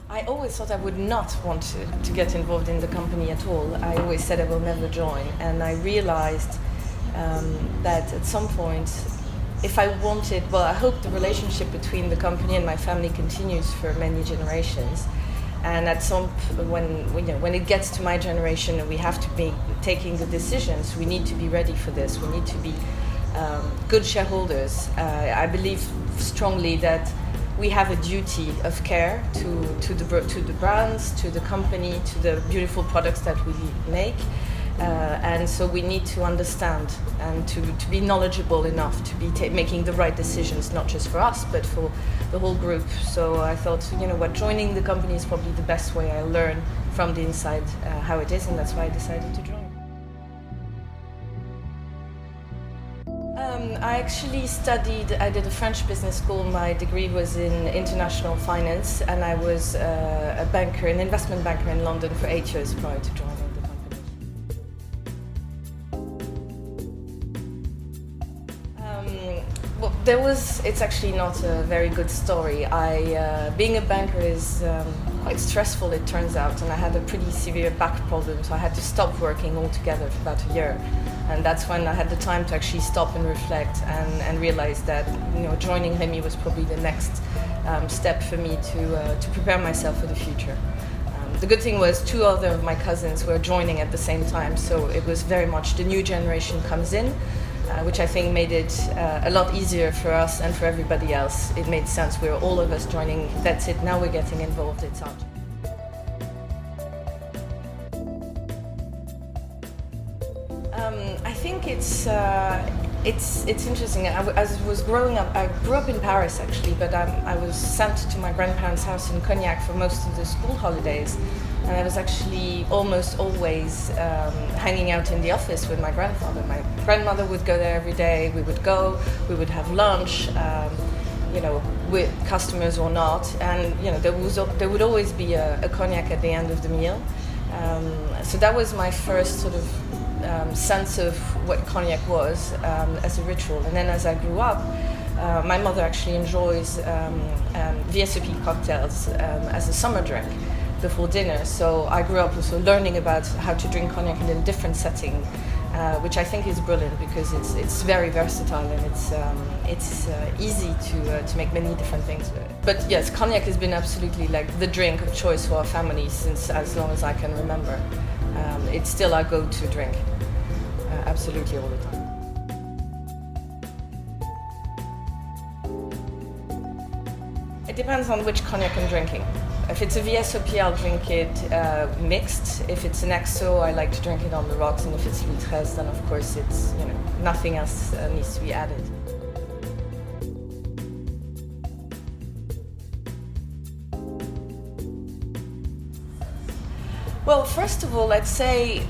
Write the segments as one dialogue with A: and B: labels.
A: I always thought I would not want to get involved in the company at all. I always said I will never join, and I realized that at some point, if I wanted, well, I hope the relationship between the company and my family continues for many generations. And at some when it gets to my generation and we have to be taking the decisions, we need to be ready for this. We need to be good shareholders. I believe strongly that we have a duty of care to the brands, to the company, to the beautiful products that we make. And so we need to understand and to be knowledgeable enough to be making the right decisions, not just for us, but for the whole group. So I thought, you know what, joining the company is probably the best way I learn from the inside how it is, and that's why I decided to join. I actually I did a French business school. My degree was in international finance, and I was a banker, an investment banker in London for 8 years prior to joining the company. Well, it's actually not a very good story. Being a banker is quite stressful, it turns out, and I had a pretty severe back problem, so I had to stop working altogether for about a year. And that's when I had the time to actually stop and reflect and realize that, you know, joining Rémy was probably the next step for me to prepare myself for the future. The good thing was 2 other of my cousins were joining at the same time, so it was very much the new generation comes in, which I think made it a lot easier for us and for everybody else. It made sense. We were all of us joining. That's it. Now we're getting involved. It's out. I think it's interesting. As I was growing up, I grew up in Paris actually, but I was sent to my grandparents' house in Cognac for most of the school holidays, and I was actually almost always hanging out in the office with my grandfather. My grandmother would go there every day. We would have lunch, you know, with customers or not, and you know there would always be a cognac at the end of the meal. So that was my first sort of sense of what cognac was as a ritual. And then as I grew up, my mother actually enjoys VSOP cocktails as a summer drink before dinner. So I grew up also learning about how to drink cognac in a different setting, which I think is brilliant because it's very versatile and it's easy to make many different things with it. But yes, cognac has been absolutely like the drink of choice for our family since as long as I can remember. It's still our go-to drink, absolutely all the time. It depends on which cognac I'm drinking. If it's a VSOP, I'll drink it mixed. If it's an XO, I like to drink it on the rocks, and if it's Louis XIII, then of course it's, you know, nothing else needs to be added. Well, first of all, let's say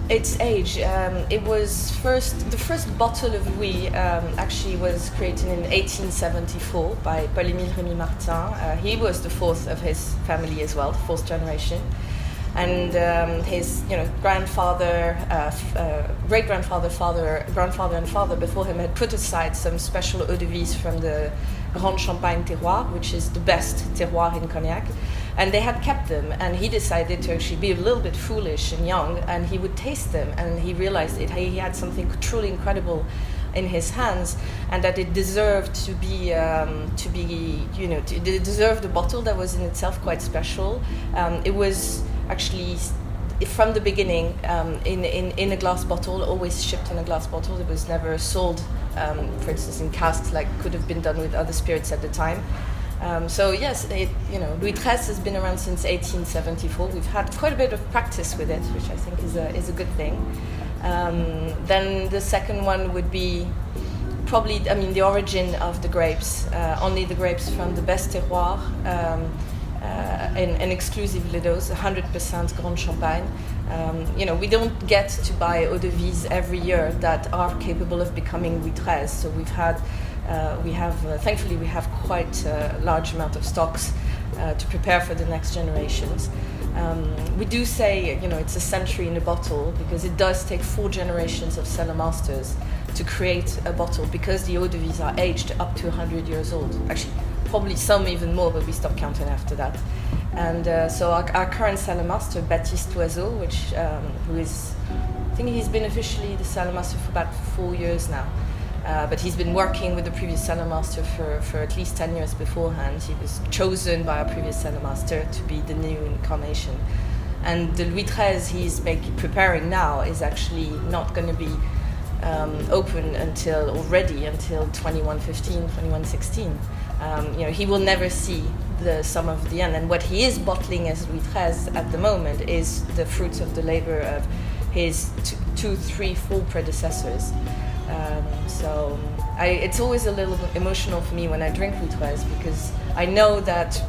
A: its age. The first bottle of Louis actually was created in 1874 by Paul-Émile Rémy Martin. He was the 4th of his family as well, the 4th generation. And his, you know, grandfather, great-grandfather, grandfather and father before him had put aside some special eau de vie from the Grand Champagne terroir, which is the best terroir in cognac. And they had kept them, and he decided to actually be a little bit foolish and young, and he would taste them, and he realized he had something truly incredible in his hands, and that it deserved to be, you know, it deserved a bottle that was in itself quite special. It was actually, from the beginning, in a glass bottle, always shipped in a glass bottle. It was never sold, for instance, in casks like could have been done with other spirits at the time. So yes, you know, Louis XIII has been around since 1874. We've had quite a bit of practice with it, which I think is a good thing. Then the second one would be probably, I mean, the origin of the grapes. Only the grapes from the best terroir, and exclusively those, 100% Grand Champagne. You know, we don't get to buy eau de vie every year that are capable of becoming Louis XIII. So thankfully we have quite a large amount of stocks to prepare for the next generations. We do say, you know, it's a century in a bottle because it does take 4 generations of cellar masters to create a bottle because the eau de vie are aged up to 100 years old. Actually, probably some even more, but we stopped counting after that. And so our current cellar master, Baptiste Oiseau, who is, I think he's been officially the cellar master for about 4 years now. But he's been working with the previous cellar master for at least 10 years beforehand. He was chosen by our previous cellar master to be the new incarnation. And the Louis XIII he's preparing now is actually not going to be open until 2115, 2116. He will never see the sum of the end. And what he is bottling as Louis XIII at the moment is the fruits of the labor of his 2, 3, 4 predecessors. So it's always a little bit emotional for me when I drink Louis XIII, because I know that,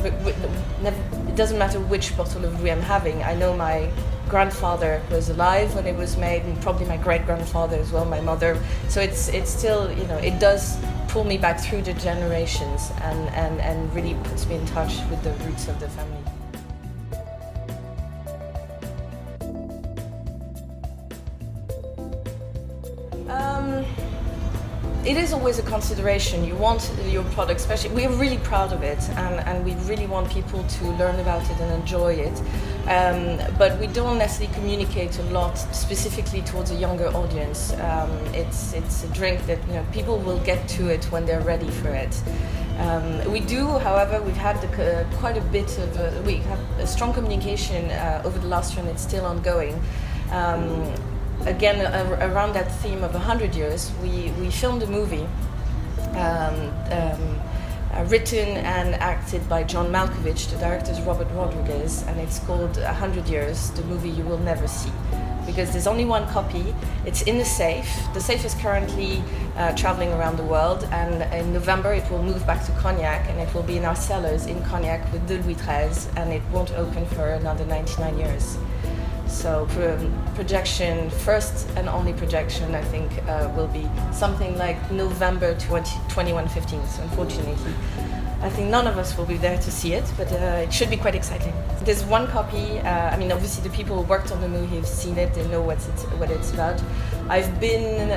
A: it doesn't matter which bottle of Louis I'm having. I know my grandfather was alive when it was made, and probably my great-grandfather as well, my mother. So it's still, it does pull me back through the generations and really puts me in touch with the roots of the family. It is always a consideration. You want your product, especially, we're really proud of it, and we really want people to learn about it and enjoy it. But we don't necessarily communicate a lot specifically towards a younger audience. It's a drink that people will get to it when they're ready for it. We do, however, we've had quite a bit of we have a strong communication over the last year, and it's still ongoing. Again, around that theme of 100 years, we filmed a movie written and acted by John Malkovich. The director is Robert Rodriguez, and it's called 100 Years, the movie you will never see. Because there's only one copy, it's in the safe. The safe is currently traveling around the world, and in November it will move back to Cognac, and it will be in our cellars in Cognac with the Louis XIII, and it won't open for another 99 years. So projection, first and only projection, I think, will be something like November 2115. So unfortunately, I think none of us will be there to see it, but it should be quite exciting. There's one copy. Obviously the people who worked on the movie have seen it. They know what it's about. I've been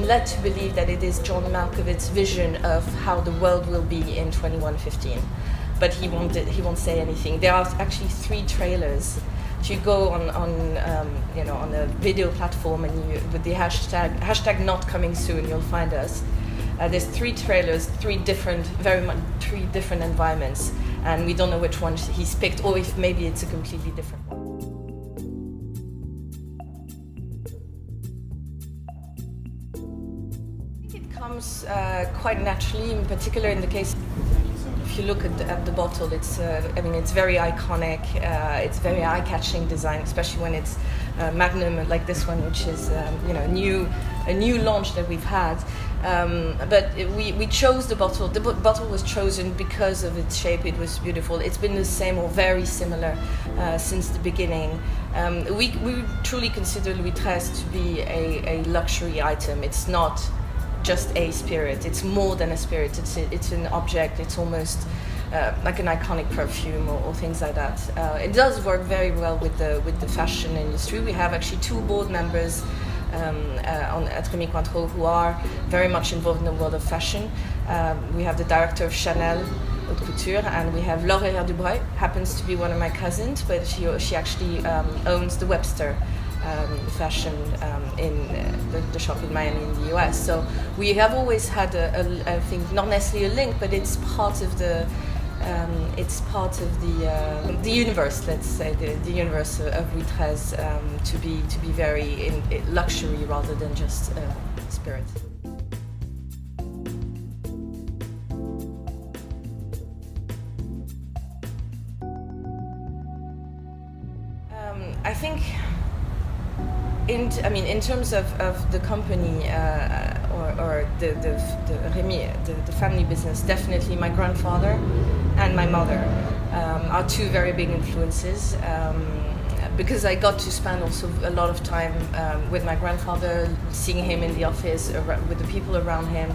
A: led to believe that it is John Malkovich's vision of how the world will be in 2115, but he won't say anything. There are actually 3 trailers. If you go on a video platform and with the hashtag not coming soon, you'll find us. There's 3 trailers, 3 different environments, and we don't know which one he's picked, or if maybe it's a completely different one. I think it comes quite naturally, in particular in the case. If you look at the bottle, it's very iconic. It's very eye-catching design, especially when it's Magnum like this one, which is a new launch that we've had. But we chose the bottle. The bottle was chosen because of its shape. It was beautiful. It's been the same or very similar since the beginning. We truly consider Louis XIII to be a luxury item. It's not just a spirit. It's more than a spirit. It's an object. It's almost like an iconic perfume or things like that. It does work very well with the fashion industry. We have actually 2 board members at Rémy Cointreau who are very much involved in the world of fashion. We have the director of Chanel Haute Couture, and we have Laure Dubreuil, happens to be one of my cousins, but she actually owns the Webster fashion in the shop in Miami in the US. So we have always had I think not necessarily a link, but it's part of the universe, let's say, the universe of Louis XIII, to be very in luxury rather than just spirit. I think in terms of the company or the Rémy, the family business, definitely my grandfather and my mother are 2 very big influences. Because I got to spend also a lot of time with my grandfather, seeing him in the office, with the people around him.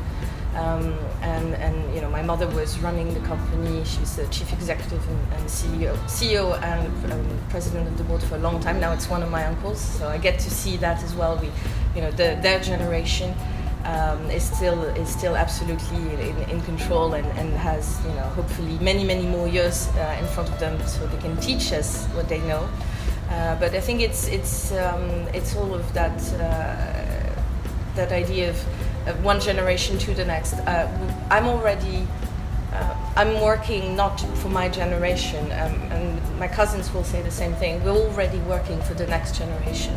A: And my mother was running the company. She was the chief executive and CEO and president of the board for a long time. Now it's one of my uncles, so I get to see that as well. Their generation. is still absolutely in control and has, you know, hopefully many more years in front of them so they can teach us what they know. But I think it's all of that that idea of one generation to the next. I'm working not for my generation, and my cousins will say the same thing. We're already working for the next generation.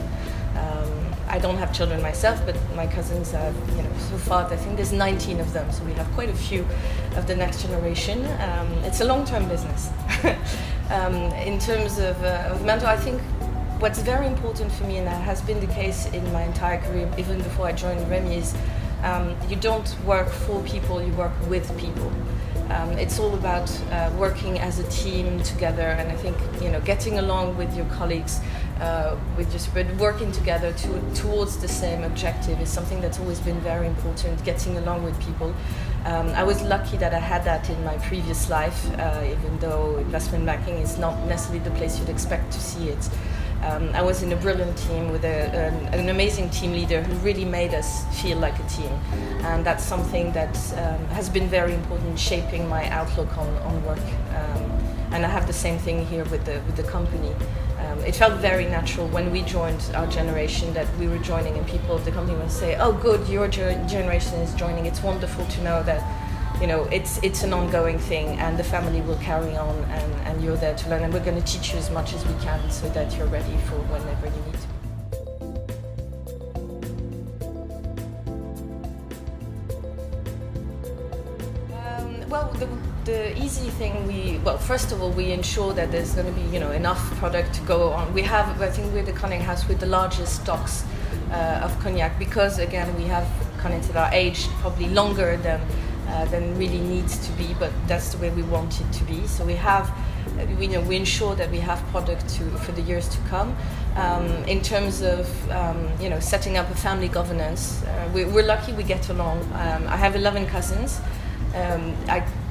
A: I don't have children myself, but my cousins have, you know, so far I think there's 19 of them, so we have quite a few of the next generation. It's a long-term business. In terms of mentor, I think what's very important for me, and that has been the case in my entire career, even before I joined Remy, is you don't work for people, you work with people. It's all about working as a team together, and I think, you know, getting along with your colleagues, but working together towards the same objective is something that's always been very important. Getting along with people. I was lucky that I had that in my previous life, even though investment banking is not necessarily the place you'd expect to see it. I was in a brilliant team with an amazing team leader who really made us feel like a team, and that's something that has been very important in shaping my outlook on work. And I have the same thing here with the company. It felt very natural when we joined our generation that we were joining, and people of the company would say, "Oh, good, your generation is joining. It's wonderful to know that, you know, it's an ongoing thing, and the family will carry on, and you're there to learn, and we're going to teach you as much as we can so that you're ready for whenever you need to." Well, the easy thing, first of all, we ensure that there's going to be, you know, enough product to go on. I think we're the cognac house with the largest stocks of cognac, because again we have cognacs that are aged probably longer than really needs to be, but that's the way we want it to be. So we ensure that we have product for the years to come. In terms of you know, setting up a family governance, we're lucky we get along. I have 11 cousins.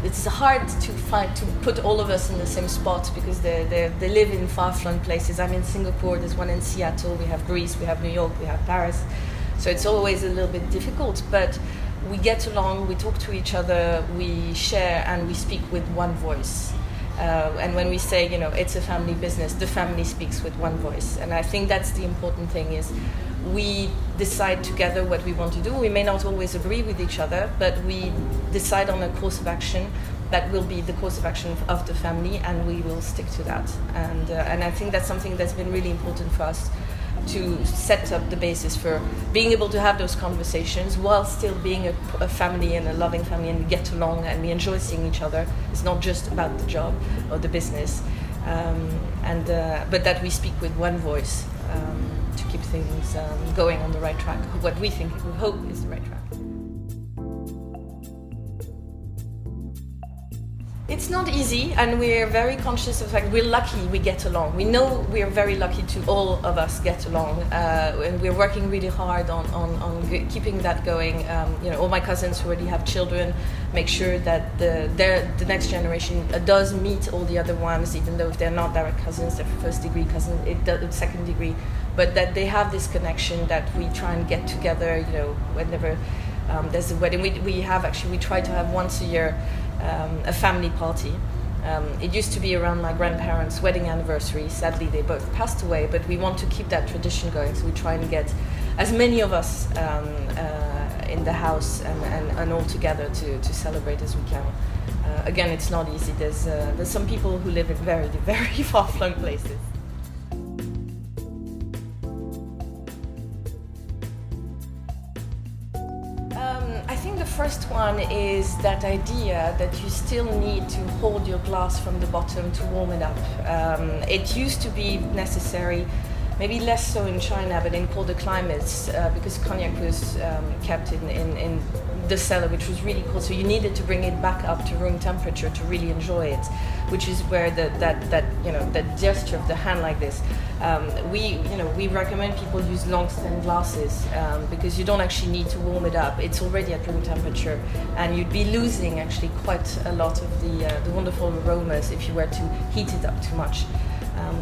A: It's hard to put all of us in the same spot because they live in far-flung places. I'm in Singapore, there's one in Seattle, we have Greece, we have New York, we have Paris. So it's always a little bit difficult, but we get along, we talk to each other, we share, and we speak with one voice. And when we say, you know, it's a family business, the family speaks with one voice. And I think that's the important thing, is we decide together what we want to do. We may not always agree with each other, but we decide on a course of action that will be the course of action of the family, and we will stick to that. And I think that's something that's been really important for us, to set up the basis for being able to have those conversations while still being a family and a loving family, and we get along and we enjoy seeing each other. It's not just about the job or the business, but that we speak with one voice to keep things going on the right track, what we hope is the right track. It's not easy, and we're very conscious of the fact we're lucky we get along. We know we're very lucky to all of us get along, and we're working really hard on keeping that going. You know, all my cousins already have children, make sure that the next generation does meet all the other ones, even though if they're not direct cousins, they're first degree cousins, second degree, but that they have this connection, that we try and get together, you know, whenever there's a wedding. We try to have once a year a family party. It used to be around my grandparents' wedding anniversary. Sadly, they both passed away, but we want to keep that tradition going, so we try and get as many of us in the house and all together to celebrate as we can. Again, it's not easy. There's some people who live in very, very far-flung places. I think the first one is that idea that you still need to hold your glass from the bottom to warm it up. It used to be necessary, maybe less so in China, but in colder climates, because cognac was kept in the cellar, which was really cold. So you needed to bring it back up to room temperature to really enjoy it, which is where that gesture of the hand like this. We recommend people use long stem glasses because you don't actually need to warm it up. It's already at room temperature, and you'd be losing actually quite a lot of the wonderful aromas if you were to heat it up too much.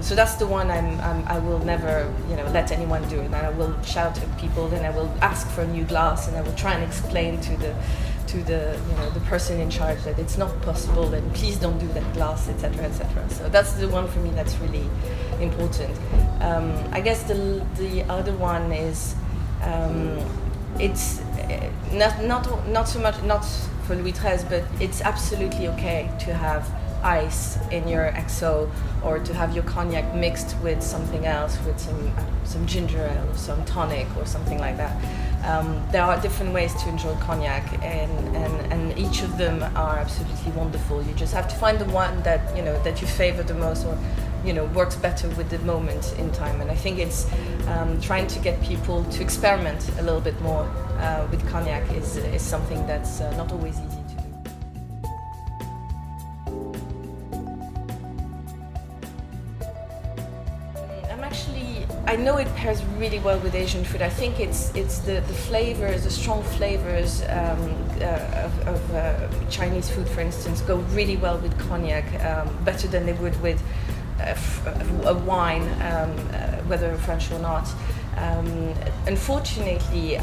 A: So that's the one I will never, let anyone do. And I will shout at people, and I will ask for a new glass, and I will try and explain to the person in charge that it's not possible, and please don't do that glass, etc., etc. So that's the one for me that's really important. I guess the other one is it's not so much, not for Louis XIII, but it's absolutely okay to have ice in your XO, or to have your cognac mixed with something else, with some ginger ale or some tonic or something like that. There are different ways to enjoy cognac, and each of them are absolutely wonderful. You just have to find the one that that you favor the most, or works better with the moment in time. And I think it's trying to get people to experiment a little bit more with cognac is something that's not always easy to do. I know it pairs really well with Asian food. I think it's the flavors, the strong flavors of Chinese food, for instance, go really well with cognac, better than they would with a wine, whether French or not. Unfortunately,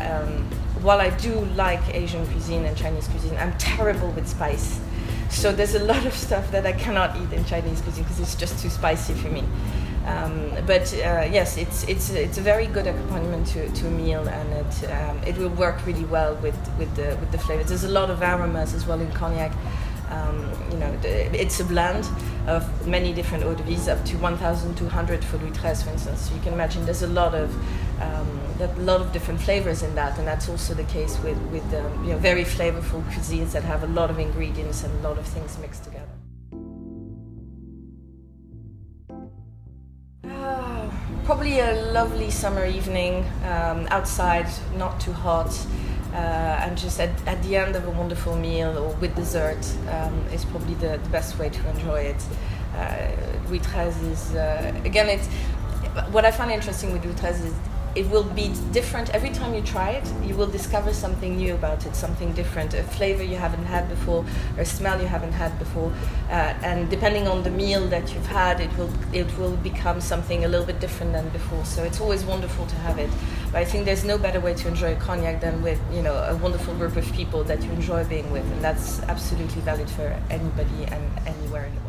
A: while I do like Asian cuisine and Chinese cuisine, I'm terrible with spice. So there's a lot of stuff that I cannot eat in Chinese cuisine because it's just too spicy for me. But yes, it's a very good accompaniment to a meal, and it will work really well with the flavors. There's a lot of aromas as well in cognac. It's a blend of many different eau de vie, up to 1,200 for Louis XIII, for instance. So you can imagine there's a lot of different flavors in that, and that's also the case with very flavorful cuisines that have a lot of ingredients and a lot of things mixed together. Probably a lovely summer evening, outside, not too hot, and just at the end of a wonderful meal or with dessert is probably the best way to enjoy it. Louis XIII is, again, what I find interesting with Louis XIII is it will be different every time you try it. You will discover something new about it, something different, a flavor you haven't had before, or a smell you haven't had before. And depending on the meal that you've had, it will become something a little bit different than before. So it's always wonderful to have it. But I think there's no better way to enjoy cognac than with a wonderful group of people that you enjoy being with, and that's absolutely valid for anybody and anywhere in the world.